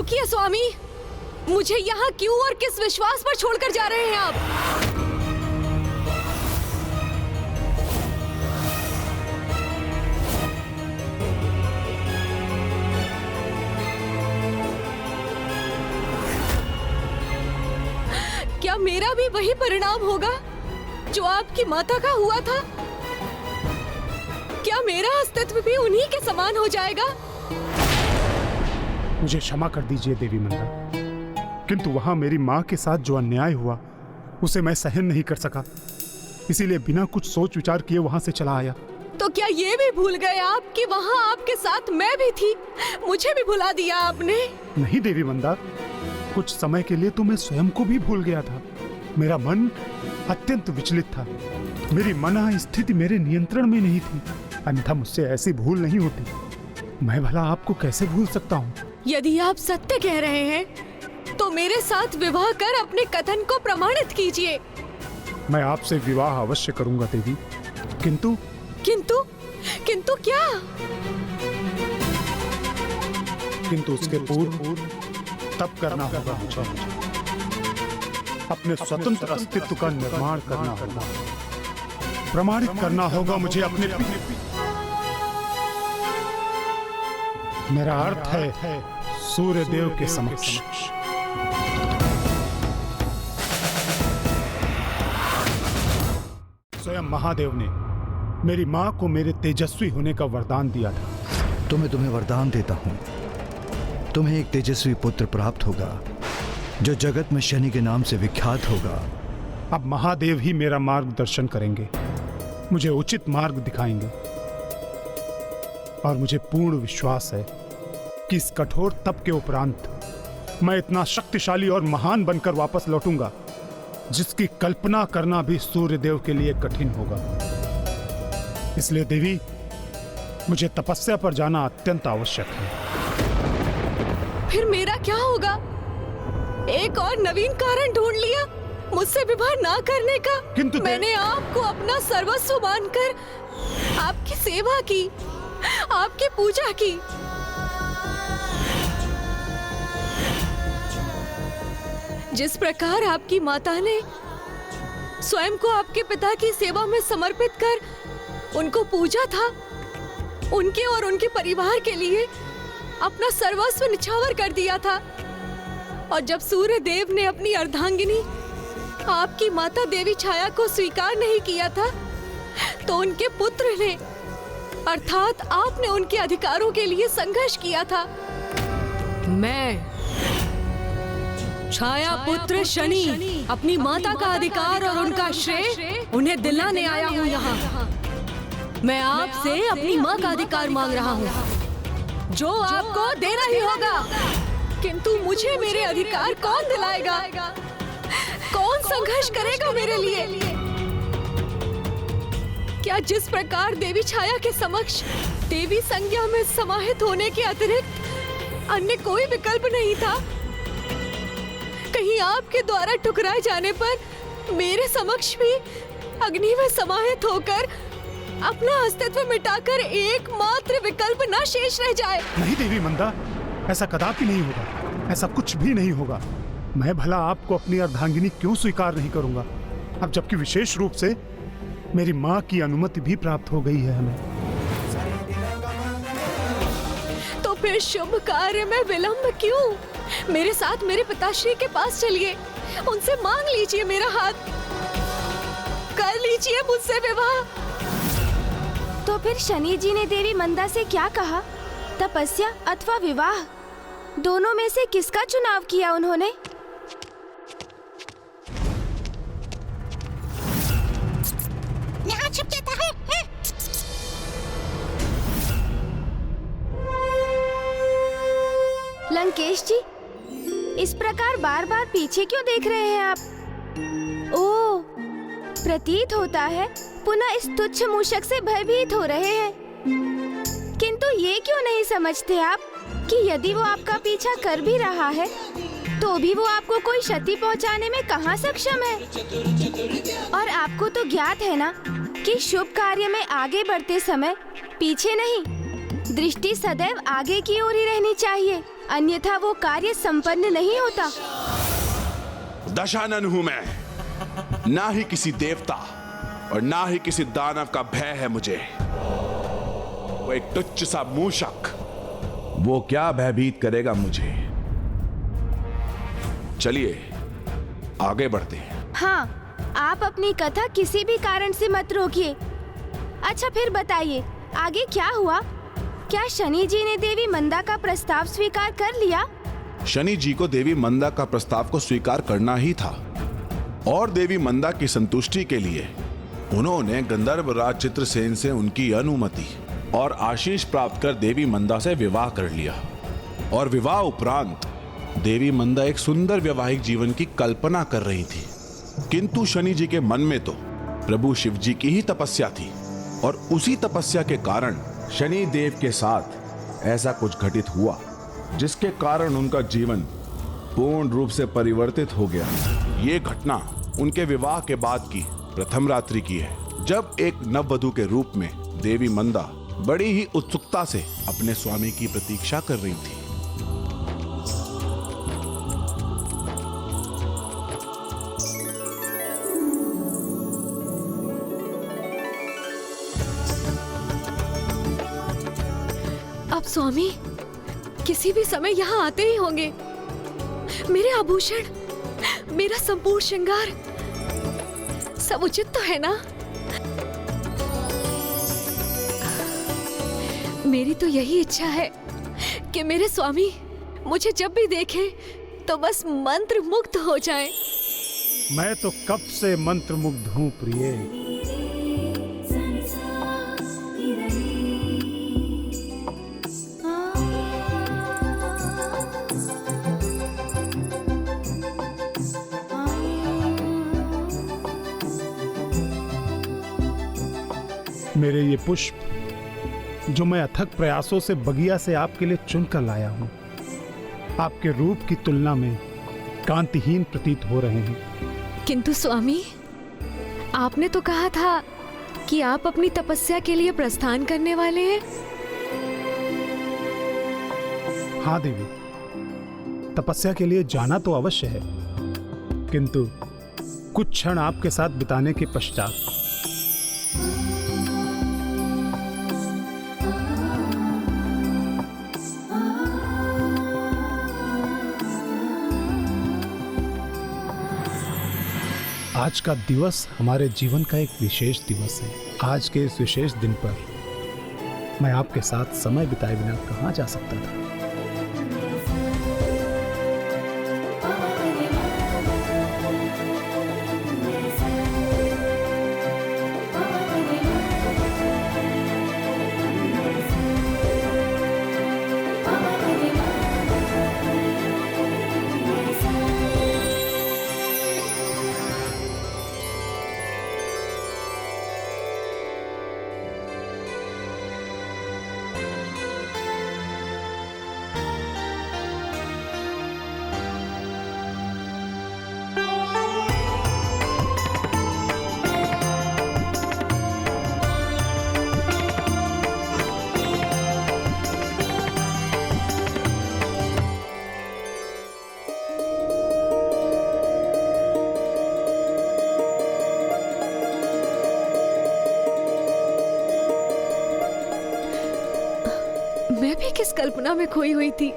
रुकिए स्वामी, मुझे यहाँ क्यों और किस विश्वास पर छोड़कर जा रहे हैं आप? क्या मेरा भी वही परिणाम होगा जो आपकी माता का हुआ था? क्या मेरा अस्तित्व भी उन्हीं के समान हो जाएगा? मुझे क्षमा कर दीजिए देवी मंदा, किंतु वहां मेरी माँ के साथ जो अन्याय हुआ उसे मैं सहन नहीं कर सका, इसीलिए बिना कुछ सोच विचार किए वहां से चला आया। तो क्या ये भी भूल गए आप कि वहां आपके साथ मैं भी थी? मुझे भी भुला दिया आपने? नहीं देवी मंदा, कुछ समय के लिए तो मैं स्वयं को भी भूल गया था। मेरा मन अत्यंत विचलित था, मेरी मन स्थिति मेरे नियंत्रण में नहीं थी, अन्यथा मुझसे ऐसी भूल नहीं होती। मैं भला आपको कैसे भूल सकता हूँ? यदि आप सत्य कह रहे हैं तो मेरे साथ विवाह कर अपने कथन को प्रमाणित कीजिए। मैं आपसे विवाह अवश्य करूंगा देवी, किंतु किंतु किंतु क्या? किंतु उसके पूर्व तब करना होगा मुझे, अपने स्वतंत्र अस्तित्व का निर्माण करना होगा, प्रमाणित करना होगा मुझे अपने। मेरा अर्थ है सूर्य देव के समक्ष। स्वयं महादेव ने मेरी माँ को मेरे तेजस्वी होने का वरदान दिया था। तो मैं तुम्हें वरदान देता हूं, तुम्हें एक तेजस्वी पुत्र प्राप्त होगा जो जगत में शनि के नाम से विख्यात होगा। अब महादेव ही मेरा मार्गदर्शन करेंगे, मुझे उचित मार्ग दिखाएंगे, और मुझे पूर्ण विश्वास है कि इस कठोर तप के उपरांत मैं इतना शक्तिशाली और महान बनकर वापस लौटूंगा जिसकी कल्पना करना भी सूर्यदेव के लिए कठिन होगा। इसलिए देवी, मुझे तपस्या पर जाना अत्यंत आवश्यक है। फिर मेरा क्या होगा? एक और नवीन कारण ढूंढ लिया मुझसे विवाह ना करने का। किंतु मैंने आपको अपना सर्वस्व मानकर आपकी सेवा की, आपकी पूजा की। जिस प्रकार आपकी माता ने स्वयं को आपके पिता की सेवा में समर्पित कर उनको पूजा था, उनके और उनके परिवार के लिए अपना सर्वस्व निछावर कर दिया था। और जब सूर्य देव ने अपनी अर्धांगिनी आपकी माता देवी छाया को स्वीकार नहीं किया था, तो उनके पुत्र ने अर्थात आपने उनके अधिकारों के लिए संघर्ष किया था। मैं छाया पुत्र शनि अपनी माता का अधिकार और उनका श्रेय उन्हें दिलाने आया हूँ यहाँ। मैं आपसे अपनी माँ का अधिकार मांग रहा हूँ, जो आपको देना ही होगा। किंतु मुझे मेरे अधिकार कौन दिलाएगा? कौन संघर्ष करेगा मेरे लिए? क्या जिस प्रकार देवी छाया के समक्ष देवी संज्ञा में समाहित होने के अतिरिक्त अन्य कोई विकल्प नहीं था? कहीं आपके द्वारा ठुकराए जाने पर मेरे समक्ष भी अग्नि में समाहित होकर अपना अस्तित्व मिटाकर एकमात्र विकल्प न शेष रह जाए। नहीं देवी मंदा, ऐसा कदापि नहीं होगा, ऐसा कुछ भी नहीं होगा। मैं भला आपको अपनी अर्धांगिनी क्यों स्वीकार नहीं करूंगा, अब जबकि विशेष रूप से मेरी माँ की अनुमति भी प्राप्त हो गई है हमें। तो फिर शुभ कार्य में विलंब क्यों? मेरे साथ मेरे पिताश्री के पास चलिए, उनसे मांग लीजिए मेरा हाथ, कर लीजिए मुझसे विवाह। तो फिर शनि जी ने देवी मंदा से क्या कहा? तपस्या अथवा विवाह, दोनों में से किसका चुनाव किया उन्होंने? यहाँ छिप जाता है। लंकेश जी, इस प्रकार बार बार पीछे क्यों देख रहे हैं आप? ओह, प्रतीत होता है पुनः इस तुच्छ मूषक से भयभीत हो रहे हैं। किंतु ये क्यों नहीं समझते आप कि यदि वो आपका पीछा कर भी रहा है तो भी वो आपको कोई क्षति पहुंचाने में कहाँ सक्षम है? और आपको तो ज्ञात है ना कि शुभ कार्य में आगे बढ़ते समय पीछे नहीं दृष्टि सदैव आगे की ओर ही रहनी चाहिए, अन्यथा वो कार्य संपन्न नहीं होता। दशानन हूं मैं, ना ही किसी देवता और ना ही किसी दानव का भय है मुझे। वो एक तुच्छ सा मूषक, वो क्या भयभीत करेगा मुझे। चलिए आगे बढ़ते हैं। हाँ, आप अपनी कथा किसी भी कारण से मत रोकिए। अच्छा फिर बताइए, आगे क्या हुआ? क्या शनि जी ने देवी मंदा का प्रस्ताव स्वीकार कर लिया? शनि जी को देवी मंदा का प्रस्ताव को स्वीकार करना ही था और देवी मंदा की संतुष्टि के लिए उन्होंने गंधर्व राज चित्रसेन से उनकी अनुमति और आशीष प्राप्त कर देवी मंदा से विवाह कर लिया। और विवाह उपरांत देवी मंदा एक सुंदर वैवाहिक जीवन की कल्पना कर रही थी, किंतु शनि जी के मन में तो प्रभु शिव जी की ही तपस्या थी और उसी तपस्या के कारण शनि देव के साथ ऐसा कुछ घटित हुआ जिसके कारण उनका जीवन पूर्ण रूप से परिवर्तित हो गया। ये घटना उनके विवाह के बाद की प्रथम रात्रि की है, जब एक नववधू के रूप में देवी मंदा बड़ी ही उत्सुकता से अपने स्वामी की प्रतीक्षा कर रही थी। अब स्वामी किसी भी समय यहाँ आते ही होंगे। मेरे आभूषण, मेरा संपूर्ण श्रृंगार सब उचित तो है ना? मेरी तो यही इच्छा है कि मेरे स्वामी मुझे जब भी देखे तो बस मंत्र मुग्ध हो जाएं। मैं तो कब से मंत्र मुग्ध हूँ प्रिय। मेरे ये पुष्प जो मैं अथक प्रयासों से बगिया से आपके लिए चुनकर लाया हूं, आपके रूप की तुलना में कांतिहीन प्रतीत हो रहे हैं। किंतु स्वामी, आपने तो कहा था कि आप अपनी तपस्या के लिए प्रस्थान करने वाले हैं। हाँ देवी, तपस्या के लिए जाना तो अवश्य है, किंतु कुछ क्षण आपके साथ बिताने के पश्चात आज का दिवस हमारे जीवन का एक विशेष दिवस है। आज के इस विशेष दिन पर मैं आपके साथ समय बिताए बिना कहाँ जा सकता था। मैं भी किस कल्पना में खोई हुई थी।